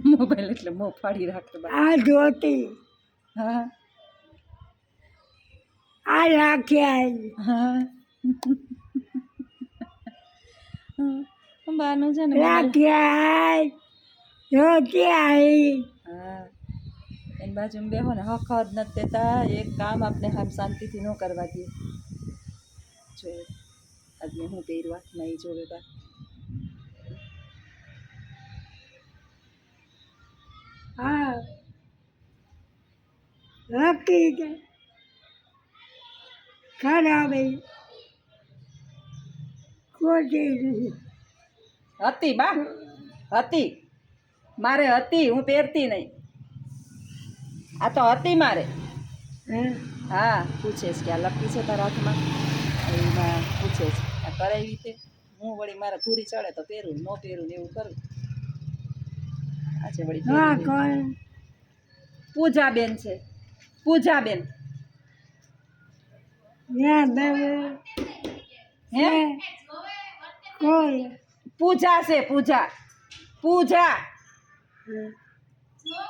Mobile એટલે મોં ફાડી રાખતો આ ધોતી હા આ રાખ્યા હા બાનું છે ને રાખ્યા ધોતી આવી હા એની બાજુમાં બેહો ને હક જ નથી દેતા એક કામ આપણે આમ શાંતિથી ન કરવા દે જો આજને હું પહેર્યું હાથમાં એ જોવે બા હા રાખી દે ખરાબ ખોટી હતી બા હતી મારે હતી હું પહેરતી નહીં આ તો હતી મારે હા પૂછે છે કે આ લકી છે તારા હાથમાં એમાં પૂછે છે આ કરાવી તે હું વળી મારા ઘૂરી ચડે તો પહેરું ન પહેરું ને એવું કરું આજે વળી હા પહેરી કોણ પૂજાબેન છે પૂજાબેન યા દેવે હે કોઈ પૂજા છે પૂજા પૂજા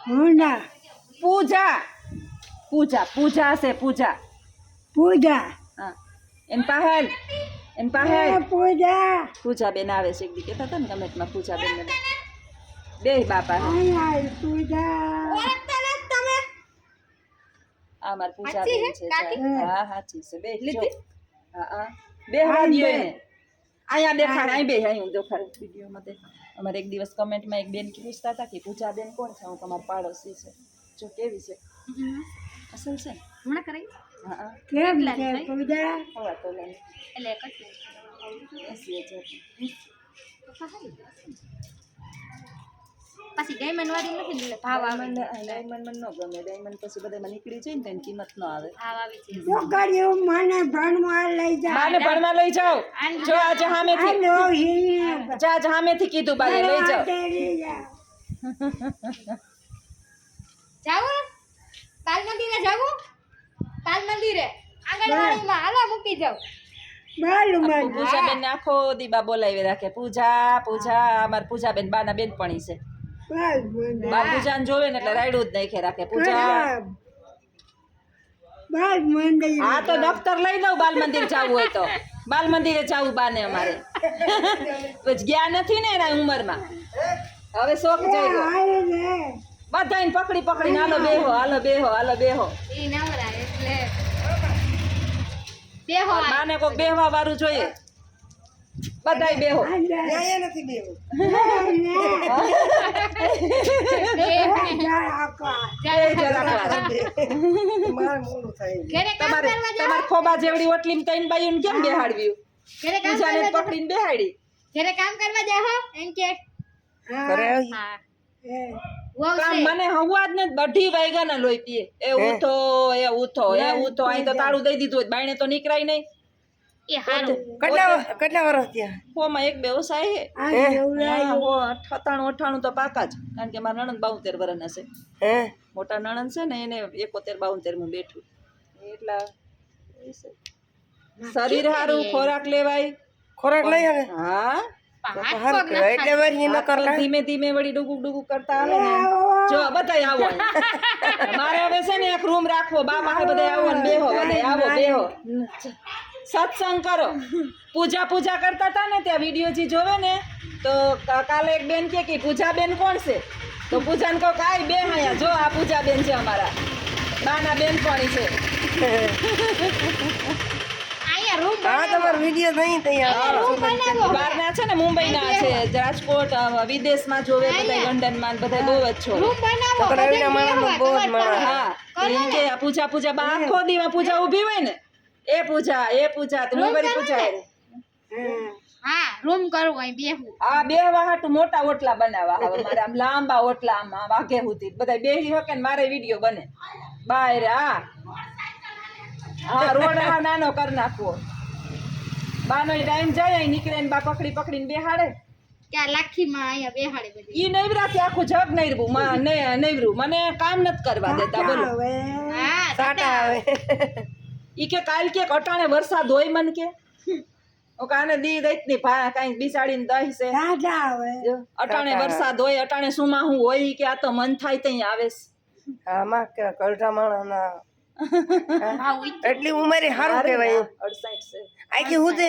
હુંડા પૂજા પૂજા પૂજા છે પૂજા પૂજા હા એમ પહેલ પૂજા પૂજાબેન આવે છે એક દી કહેતા હતા ને કમેન્ટમાં પૂજાબેન ને બે બાપા અહીંયા પૂજા આ મારી પૂજાબેન છે હા સાચી છે બે લીધી હા હા બે વાગ્યો ને અહીંયા દેખાડ અહીં બે અહીં હું દેખાડ વિડીયોમાં દેખાડ અમારે એક દિવસ કમેન્ટમાં એક બેન પૂછતા હતા કે પૂજાબેન કોણ છે હું તમારા પાડોશી છે જો કેવી છે અસલ છે હમણાં કરાઈ હા હા કેમ છે પૂજા હવા તો લઈને એટલે એક જ 80,000 પછી ડાયમંડ વાળી નથી એટલે ભાવ આવે ડાયમંડ મને ન ગમે ડાયમંડ પછી બધામાં નીકળી જાય ને તો એની કિંમત ન આવે ભાવ આવી છે છોકરીઓ મને ભણવા લઈ જા બાને ભણવા લઈ જાઓ જો આજે સામેથી જા સામેથી કીધું બાને લઈ જાઓ જાવું કાલ મંદિરે જાવું કાલ મંદિરે આંગણવાડીમાં હાલો મૂકી જાવ પૂજાબેન ને આખો દીબા બોલાવી રાખે પૂજા પૂજા અમાર પૂજાબેન બાના બેનપણી છે બા પૂજાને જોવે ને એટલે રાયડું જ નાખે રાખે પૂજા હા તો દફતર લઈ દઉં બાલ મંદિર જવું હોય તો બાલ મંદિરે જવું બાને અમારે પછી ગયા નથી ને એના ઉંમરમાં હવે શોખ જાય બધાને પકડી પકડીને હાલો બેહો હાલો બેહો હાલો બેહો ઈ નવરા એટલે બેહો બાને કોક બેહવા વાળું જોઈએ બધાય બેહો તમારે ખોબા જેવડી ઓટલી તૈન બાયું કેમ બેહાડવ્યું પૂજાને પકડીને બેહાડી ઘરે કામ કરવા જાહો એમ કે હા કામ મને હવા જ ને બધી વાયગા ને લોહી પીએ એ ઉઠો અહીં તો તાળું દઈ દીધું હોય બાયણે તો નીકળાય નહીં એ હારું કેટલા વર્ષ થયા હોમાં એક બે ઓસાય હે 98 તો પાકા જ કારણ કે મારા નણંદ 72 વર્ષના છે હે મોટા નણંદ છે ને એને 71-72 માં બેઠું એટલા શરીર હારું ખોરાક લેવાય ખોરાક લઈ આવે હા એટલે વળી ન કરલા ધીમે ધીમે વળી ડુગુક કરતા આવે ને જો બધાય આવો મારે હવે છે ને એક રૂમ રાખવો બા પાસે બધાય આવો ને બેહો બધાય આવો બેહો સત્સંગ કરો પૂજા કરતા હતા ને ત્યાં વિડીયો જે જોવે ને તો કાલે એક બેન કે પૂજાબેન કોણ છે તો પૂજાને કહો કાંઈ બે અહીંયા જો આ પૂજાબેન છે અમારા બાના બેનપણી છે આયા રૂમ હા તમારો વિડિયો નહીં તૈયાર બહારના છે ને મુંબઈના છે રાજકોટ વિદેશમાં જોવે બધા લંડનમાં બધા બહુ જ છો રૂમ બનાવો રવિના માણસ બહુ જ માણસ હા એ કે પૂજા બા આખો દીમાં પૂજા ઊભી હોય ને એ પૂજા તું બધી પૂજા હા રૂમ કરવો અહીં બેહું આ બે વાહટ મોટા ઓટલા બનાવવા હવે મારે આમ લાંબા ઓટલા આમ વાઘે સુધી બધા બેહી શકે ને મારે વિડીયો બને બહાર હા રોડ નાનો કરી નાખવો બાનો ટાઈમ જાય અહીં નીકળે ને બા પકડીને બેહાડે ક્યાં લાખીમાં અહીંયા બેહાડે બધી ઈ નૈવરાથી આખું જગ નૈરવું નૈવરું મને કામ નથી કરવા દેતા બોલો હા સાટા આવે ઈ કે કાલ કે અટાણે વરસાદ હોય મન કે કાને દી દઈત ની ભા કાંઈ બિસાડીને દઈ છે દાદા આવે જો, અટાણે વરસાદ હોય અટાણે સુમાં હું હોય કે આ તો મન થાય તઈ આવે છે. હા માં કે કલટા માણસના એટલી ઉંમરે સારું કહેવાય 68 છે આખી હું દે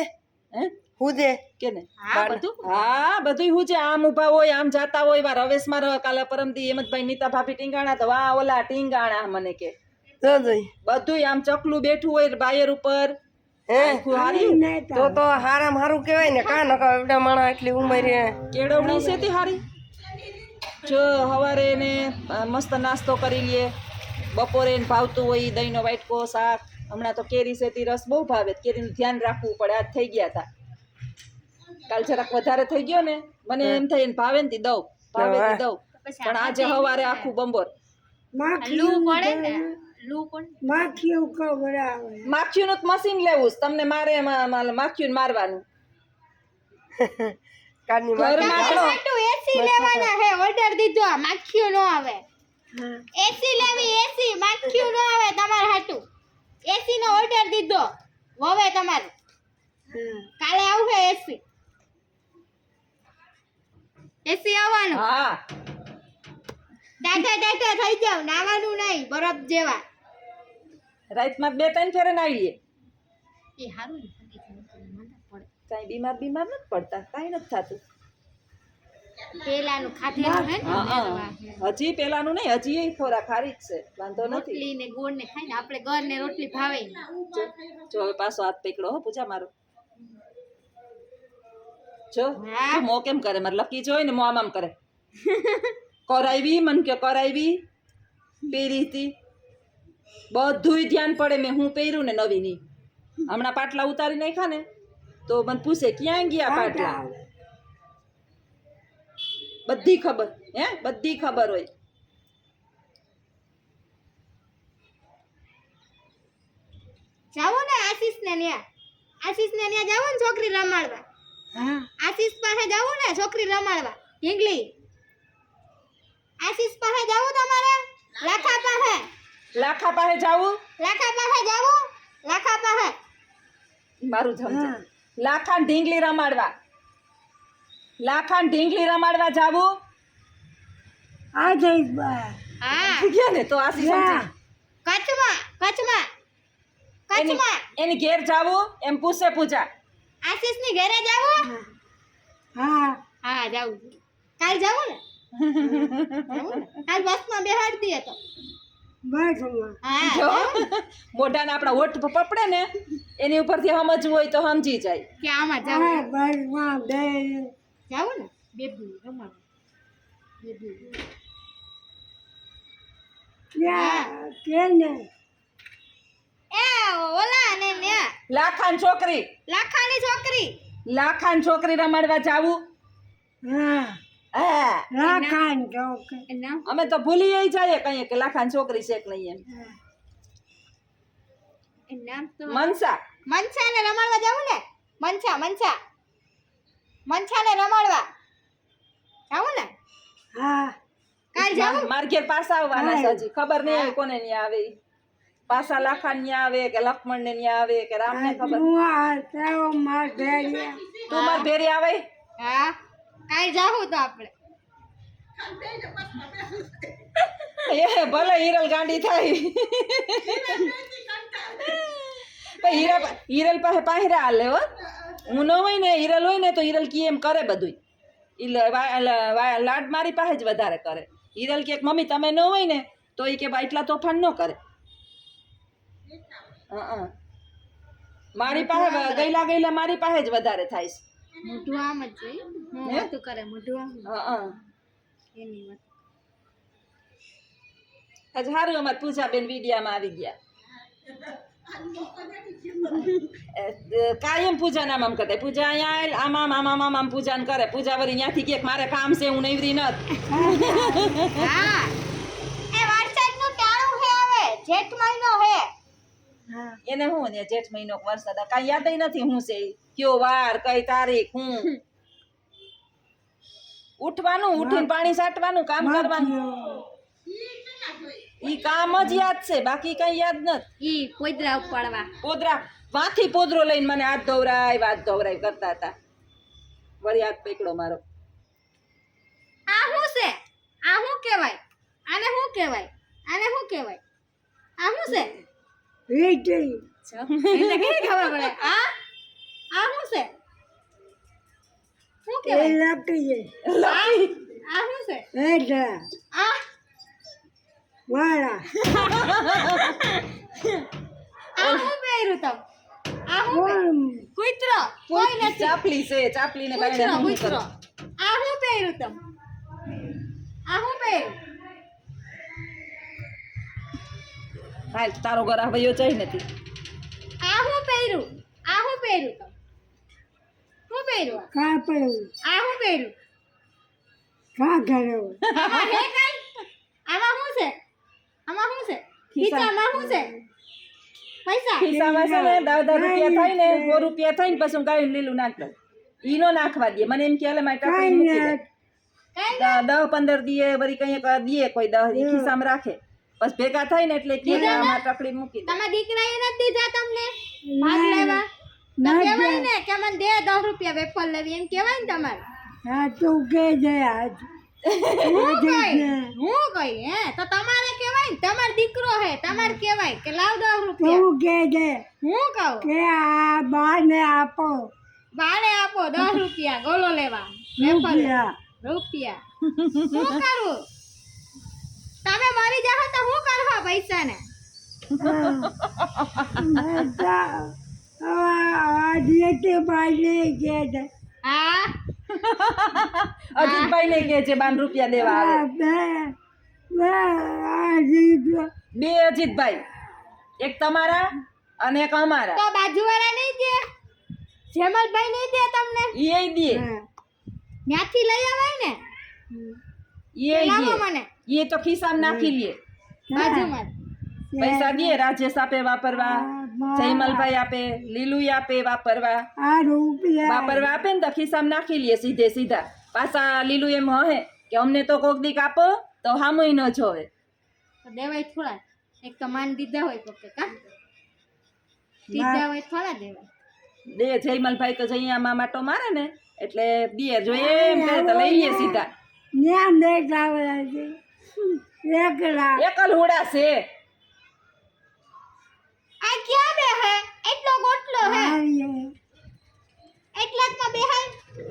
હે હું દે કે ને હા બધું હા બધું હું છે આમ ઊભા હોય આમ જાતા હોય વાર રવેશમાં રહ કાલે પરમદી હેમંતભાઈ નીતા ભાભી ટીંગાણા તો વાહ ઓલા ટીંગાણા મને કે જો જોઈ બધું આમ ચકલું બેઠું હોય બાયર ઉપર હે આખું હારી તો હારામાં હારું કહેવાય ને કા નકા એવડા માણસ એટલી ઉંમરે કેળવણી છે તે હારી જો હવારે ને મસ્ત નાસ્તો કરી લઈએ બપોરે ને ભાવતું હોય ઈ દહીંનો વાટકો શાક હમણાં તો કેરી છે તે રસ બહુ ભાવે કેરીનું ધ્યાન રાખવું પડે આજ થઈ ગયા હતા કાલ જરાક વધારે થઈ ગયો ને મને એમ થાય એને ભાવે ને તી દઉં ભાવે તી દઉં પણ આજે હવારે આખું બંબોર લૂ પડે ને લૂ પડે માખીઓ ખવડાવે માખીનું તો મશીન લેવું છે. તમને મારે માખીયું મારવાનું કાની ઘરમાં તમારે હાટુ એસી લેવાના હે ઓર્ડર દીધો માખીઓ નો આવે એસી લેવી એસી માખીઓ નો આવે તમારે હાટુ એસી નો ઓર્ડર દીધો હવે તમારે કાલે આવશે એસી એસી આવવાનું હા ડાઢા ડાઢા થઈ જાવ નાવાનું નહીં બરફ જેવા રાતમાં 2-3 ફેરે નાઈ લઈએ એ હારું કાંઈ બીમાર નથી પડતા કાંઈ નથી થતું પેલાનું ખાધેલું હે ને હા હજી પેલાનું નહીં હજી એ ખોરાક હારી જ છે વાંધો નથી રોટલી ને ગોળ ને ખાય ને આપણે ઘર ને રોટલી ભાવે નહીં. જો હવે પાછો હાથ પકડો હો પૂજા મારો જો હા. જો મો કેમ કરે મારે લકી જોઈ ને મો આમ કરે કરાવી મન કે કરાવી પહેરી હતી બધુંય ધ્યાન પડે મેં હું પહેર્યું ને નવી ની હમણાં પાટલા ઉતારી નાખ્યા ને તો મને પૂછે ક્યાં ગયા પાટલા બધી ખબર હે બધી ખબર હોય જાવું ને આશીષ ને ન્યા જાવું ને છોકરી રમાડવા હા આશીષ પાસે જાવું ને છોકરી રમાડવા ઈંગલી આશીષ પાસે જાવું તમારે લાખા પાસે લાખા પાસે જાવું લાખા પાસે મારું સમજે લાખાન ઢીંગલી રમાડવા જાવું આ જઈશ બા હા ગયા ને તો આશી સમજે કચ્છમાં એની ઘેર જાવું એમ પૂછે પૂજા આશીષ ની ઘરે જાવું હા હા જાવું કાલ જાવું ને કાલ બસમાં બેહાડતી હતો બસ હા જો જાવું ને? મોઢાના આપણા હોઠ પપડે ને એની ઉપરથી સમજવું હોય તો સમજી જાય કે આમાં જાવું હા બસમાં બે જાવું ને બેબી રમાડવા બેબી ક્યાં કે ને એ ઓલા ને ને લાખાન છોકરી રમાડવા જાવું હા હા રાખાન ચોક નામ અમે તો ભૂલી જાય કહીએ કે લાખાન છોકરી છે કે નહીં એમ નામ તો મનસા મનસાને રમાડવા જાવું ને મનસાને રમાડવા જાવું ને હા કાલ જાવું માર ઘેર પાસા આવવાના છે હજી ખબર નહીં આવે કોને ન્યા આવે ઈ. પાસા લાખાન ન્યા આવે કે લક્ષ્મણ ને ન્યા આવે કે રામ ને ખબર તું આ તારો માર ભેડિયા તું માર ભેરી આવે હા કાલ જાવું તો આપણે એ ભલે હિરલ ગાંડી થાય પણ હિરલ પાસે પાયરા હાલે હો હું ન હોય ને હિરલ હોય ને તો હિરલ કી એમ કરે બધું લાડ મારી પાસે જ વધારે કરે હિરલ કે મમ્મી તમે ન હોય ને તો એ કે બા એટલા તોફાન ન કરે મારી પાસે ગયેલા મારી પાસે જ વધારે થાય છે મોઢું આમ જ જોઈ હું હે? વાતું કરે મોઢું આમ એની વાત આજ સારું અમારે પૂજાબેન વિડીયામાં આવી ગયા કાયમ પૂજા નામ આમ કરતા પૂજા અહીંયા આમ આમ પૂજાન કરે પૂજા વળી ત્યાંથી કે મારે કામ છે હું નવરી નથી હા એ વરસાદનું ટાણું હે હવે જેઠ મહિનો હે હા એને હું ને જેઠ મહિનો વરસાદ કાંઈ યાદ નથી હું છે ઈ. કયો વાર કઈ તારીખ હું ઉઠવાનું ઉઠીને પાણી છાંટવાનું કામ કરવાનું ઈ કામ જ યાદ છે બાકી કઈ યાદ નથી ઈ કોઈદરા ઉપાડવા વાથી પોદરો લઈને મને હાથ ધોવરાય કરતા હતા. વળી હાથ પકડો મારો. આ શું છે? આ શું કહેવાય? આને શું કહેવાય? આને શું કહેવાય? આ શું છે? વીટી એટલે કેવી ખબર પડે? આ શું છે? શું એ કહેવાય? લકડી આ શું છે? હેઠા આ વાળા આ શું પહેર્યું તમ? આ શું પહેર્યું? કૂતરો કોઈ નથી. ચાપલી છે, ચાપલીને બાયણે કૂતરો હું કૂતરો. કરું? આ શું પહેર્યું તમ? આ શું પહેર્યું? હાલ તારો ઘર આ વયો જાય નથી. આ શું પહેર્યું? આ શું પહેર્યું તમ? શું પહેર્યું? કાપડું આ શું પહેર્યું? કાગળો આમાં હે કાંઈ? આમાં શું છે? આમાં શું છે? ખીચામાં શું છે? પૈસા. ખિસ્સામાં છે ને 10 રૂપિયા થાય ને 100 રૂપિયા થાય ને પછી હું ગાયું લીલું નાખ દઉં. ઈ નો નાખવા દે. મને એમ કે હાલે મારી ટપરી મૂકી દે. કાંઈ 10-15 દીએ વળી કંઈક દીએ કોઈ 10 ઈ ખિસ્સામાં રાખે. બસ ભેગા થાય ને એટલે કે આમાં ટપરી મૂકી દે. તમારા દીકરાએ નથી દીધા તમને ભાગ લેવા? તો કહેવાય ને કે મને દે 10 રૂપિયા વેફર લેવી એમ કહેવાય ને તમારે. હા તું કે છે આજ હું કઈ હે તો તમારે કહેવાય ને તમારો દીકરો હે તમારે કહેવાય કે લાવ 10 રૂપિયા. તું કે છે હું કહું કે આ બાને આપો બાને આપો 10 રૂપિયા ગોલો લેવા વેફર લેવા. રૂપિયા રૂપિયા શું કરું? તમે મરી જાઓ તો શું કરો પૈસા ને? હા અજીતભાઈ ને કે છે 12 રૂપિયા દેવા આવે. 2 અજીતભાઈ, એક તમારા અને એક અમારા. તો બાજુવાળા નહીં દે? જેમલભાઈ નહીં દે તમને? ઈ દે, ત્યાંથી લઈ આવાય ને. ઈ લાવો દે. મને ઈ તો ખિસ્સામાં નાખી લે. બાજુમાં. પૈસા દે, રાજેશ આપે વાપરવા, જયમલભાઈ આપે, લીલુઈ આપે વાપરવા. વાપરવા આપે ને તો ખિસ્સામાં નાખી લે સીધા. પાછા લીલું એમ હે કે અમને તો કોક દીક આપો તો હામુય ન જોવે. તો દેવાય થોડા. એક તો માન દીધા હોય કોકે કા દીધા હોય થોડા દેવાય. દે જયમલભાઈ તો જઈયામાં માટો મારે ને એટલે દે. જો એમ કરે તો લઈ લે સીધા. એકલ હુડા છે. આ ક્યાં બે હે? એટલો ગોટલો હે. એટલાકમાં બેહાય.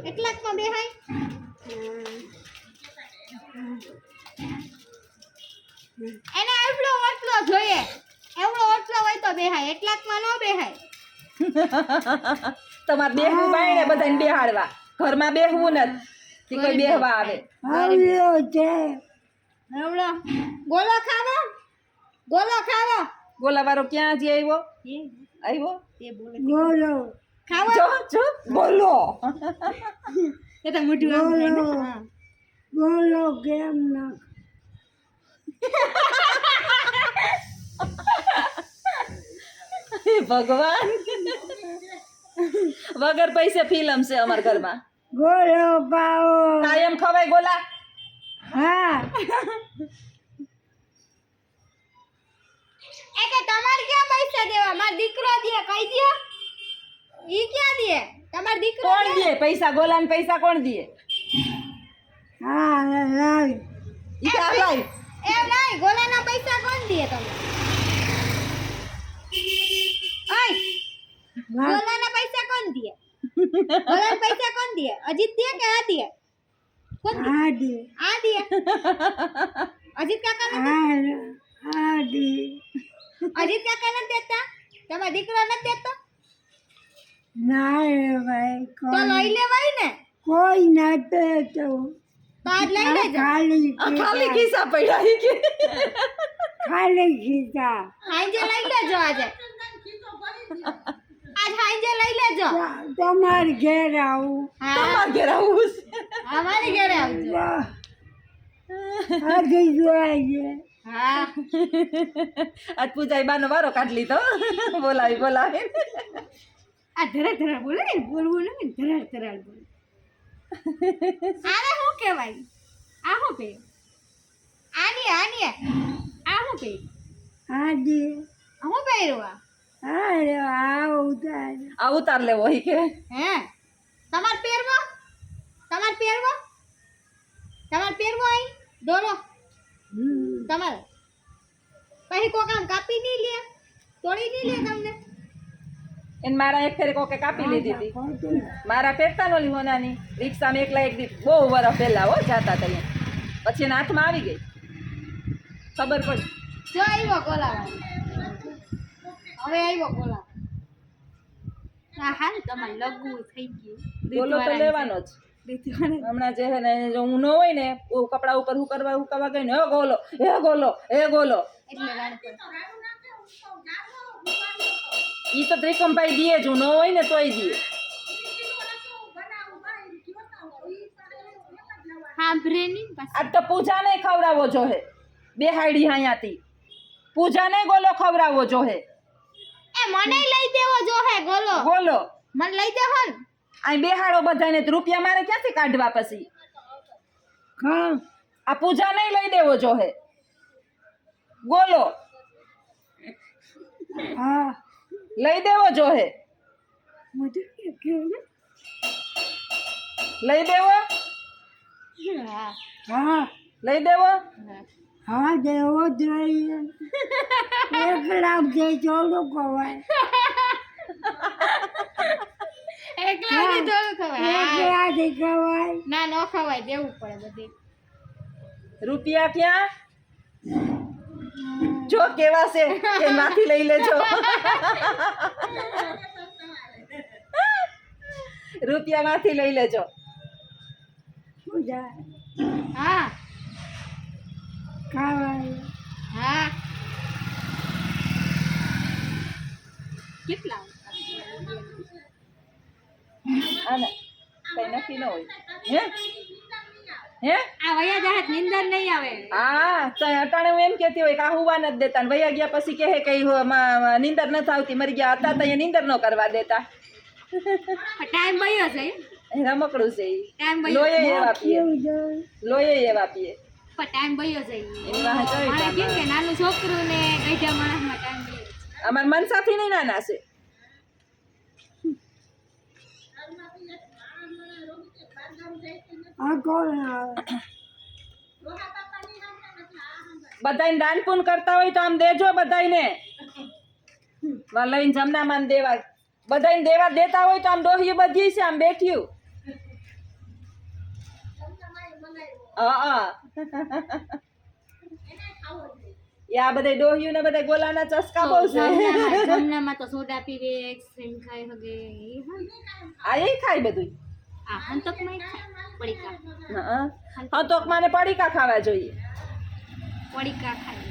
એટલાકમાં બેહાય. એને એવડો ઓટલો જોઈએ. એવડો ઓટલો હોય તો બેહાય. એટલાકમાં નો બેહાય. તમારે બેહવું બાયણે બધાને બેહાડવા. ઘરમાં બેહવું નથી કે કોઈ બેહવા આવે. એવડો ગોલો ખાવો. ગોલો ખાવો. બોલાવાળો ક્યાં હજી આવ્યો? તે બોલે બોલો ખાવો. જો બોલો. એ તો મોઢું આમ થાય ને. હા. બોલો કેમ ના હે ભગવાન, વગર પૈસે ફિલ્મ છે અમારા ઘરમાં. બોલો પાઓ કાયમ ખવાય ગોલા. હા એ કે તમારે ક્યાં પૈસા દેવા? માર દીકરો દે કઈ દે. ઈ ક્યાં દે? તમાર દીકરો કોણ દે પૈસા? ગોલા ને પૈસા કોણ દે? હા લાવ ઈ તો લાય. એમ નહીં, ગોલાના પૈસા કોણ દે તમને? ઓય, ગોલાના પૈસા કોણ દે? ગોલાના પૈસા કોણ દે? અજીત દે કે આ દે? કોણ દે? આડી આ દે. અજીત કાકા ને આડી અજીત કાકા નથી દેતા? તમારો દીકરો નથી દેતો? ના રે ભાઈ તો લઈ લેવાય ને. કોઈ નથી તો તો આજ લઈ લેજો. ખાલી આ ખાલી ખિસ્સા પડ્યા ઈ કે. ખાલી ખીચા હાંજે લઈ લેજો આજે. આજ હાંજે લઈ લેજો. તમારે ઘેર આવું હા, તમારે ઘેર આવું છે. અમારી ઘરે આવજો. આજે જોઈએ હા, આજ પૂજાઈ બાનો વારો કાઢ લીધો. બોલાવી. આ ધરા બોલે ને, બોલવું નહીં ને, ધરા બોલે. આને શું કહેવાય? આ શું કહે? આની આ શું કહે? આજે આ શું પહેર્યું? અરે આવું તારે આ ઉતાર લેવો ઈ કે હે તમાર પહેરવો અહીં દોરો તમારે પછી કોક આમ કાપી નહીં લે તોડી નહીં લે તમને એને મારા એક ફેરે કોકે કાપી લીધી હતી મારા પહેરતા નો લીધો નાની રિક્ષામાં એકલા એક દી બહુ વર્ષ પહેલા હો જાતા હતા પછી એના હાથમાં આવી ગઈ ખબર પડી જો આવ્યો ગોલાવાળો હવે આવ્યો ગોલા હા હા તમારે લગવું થઈ ગયું ગોલો તો લેવાનો જ હમણાં જે છે ને જો હું ન હોય ને કપડા ઉપર હુકવા ગઈ ને હે ગોલો એટલે રાણી પર ઈ તો ત્રિકમભાઈ દીએ જ હું ન હોય ને તોય દીએ સાંભળે નહીં આજ તો પૂજા ને ખવડાવવો જોહે બેહાડી અહીંયાથી પૂજા ને ગોલો ખવડાવવો જોહે એ મને લઈ દેવો જો હે ગોલો ગોલો મને લઈ દેવો ને અહીં બેહાડો બધાને તો રૂપિયા મારે ક્યાંથી કાઢવા પછી ખા આ પૂજા નહીં લઈ દેવો જોહે ગોલો હા લઈ દેવો જોહે મને કેવું ને લઈ દેવો હા હા લઈ દેવો હા દેવો જ રહીએ એકલા જે જોડું કવાય એકલા ને થોડું ખવાય એકલા જ કવાય ના ન ખવાય દેવું પડે બધી રૂપિયા ક્યાં જો કેવા છે કે માંથી લઈ લેજો રૂપિયા માંથી લઈ લેજો પૂજા હા ખાવાય હા કેટલા આને કઈ નક્કી ન હોય હે હે આ વયા જાહેર નિંદર નહીં આવે હા તો અટાણે હું એમ કહેતી હોય કે આ હુવા નથી દેતા ને વયા ગયા પછી કહે કે નીંદર નથી આવતી મરી ગયા હતા તો અહીંયા નીંદર ન કરવા દેતા ટાઈમ વયો છે રમકડું છે ઈ. ટાઈમ વયો લોહી એવા પીએ કેવું જાય લોહી એવા પીએ પણ ટાઈમ વયો છે એની વાહે જોઈ મારે કેમ તમારે. કે નાનું છોકરું ને ગઈઢા માણસમાં ટાઈમ વયો અમાર મનસાથી નહીં નાના છે આ કોણ આવે બધાને દાન પુન કરતા હોય તો આમ દેજો બધાને લઈને જમનામાં દેવા બધાને દેવા દેતા હોય તો આમ ડોહી બધી છે આમ બેઠ્યું હા એ આ બધા ડોહ્યું ને બધા ગોલાના ચસકા બહુ છે જમનામાં તો સોડા પીવે આઈસ્ક્રીમ ખાય હગે ઈ હા આ એ ખાય બધું આ હંતકમાં ખાય પડીકા હા તો માને પડીકા ખાવા જોઈએ પડીકા ખાય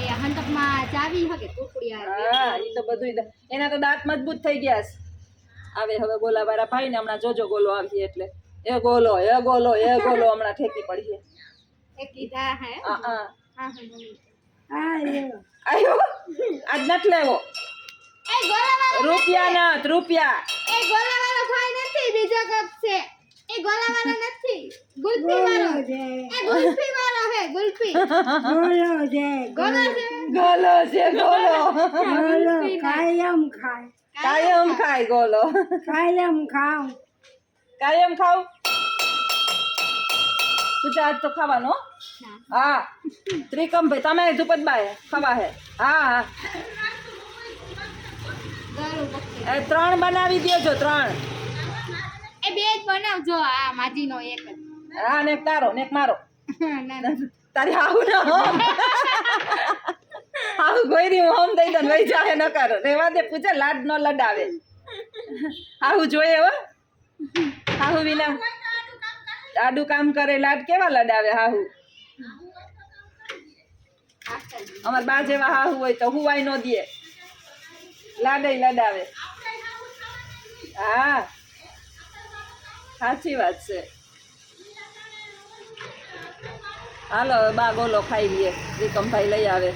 એ હંતકમાં ચાવી હગે કુકડિયા હા એ તો બધું એના તો દાંત મજબૂત થઈ ગયા છે આવે હવે ગોલાવાળા ભાઈ ને હમણાં જોજો ગોલો આવી એટલે એ ગોલો હમણાં ઠેકી પડીએ એક કીધા હે હા હા હા મમ્મી આયો આયો આજ નથી લેવો એ ગોલાવાળો રૂપિયા નથ રૂપિયા એ ગોલાવાળો ભાઈ નથી બીજો કોક છે એ ગોલાવાળો નથી ગુલ્ફી વાળો બોલો છે એ ગુલ્ફી વાળો હે ગુલ્ફી બોલો છે ગોલો છે ગોલો છે ગોલો બોલો કાયમ ખાય કાયમ ખાય ગોલો કાયમ ખાવ કાયમ ખાવ પૂજા આજ તો ખાવાનો હો? ના હા ત્રિકમ ભાઈ તમે ધુપતબાઈ ખાવા હે હા હા ગળું પકડી એ 3 બનાવી દેજો 3 એ બે જ બનાવજો આ માજીનો એક જ હા ને એક તારો ને એક મારો ના ના તારી હાહુ ના હોમ હાહુ ગોયરી હોમ દઈ દો વઈ જાહે ન કરો રેવા દે પૂજા લાડ નો લડાવે હાહુ જોઈએ હો હાહુ વિના આડું કામ કરે લાડ કેવા લડાવે હાહુ અમાર બા જેવા હાહુ હોય તો હુવાય નો દે લાડે લડાવે હા સાચી વાત છે હાલો બા ગોલો ખાઈ લઈએ વિકમભાઈ લઈ આવે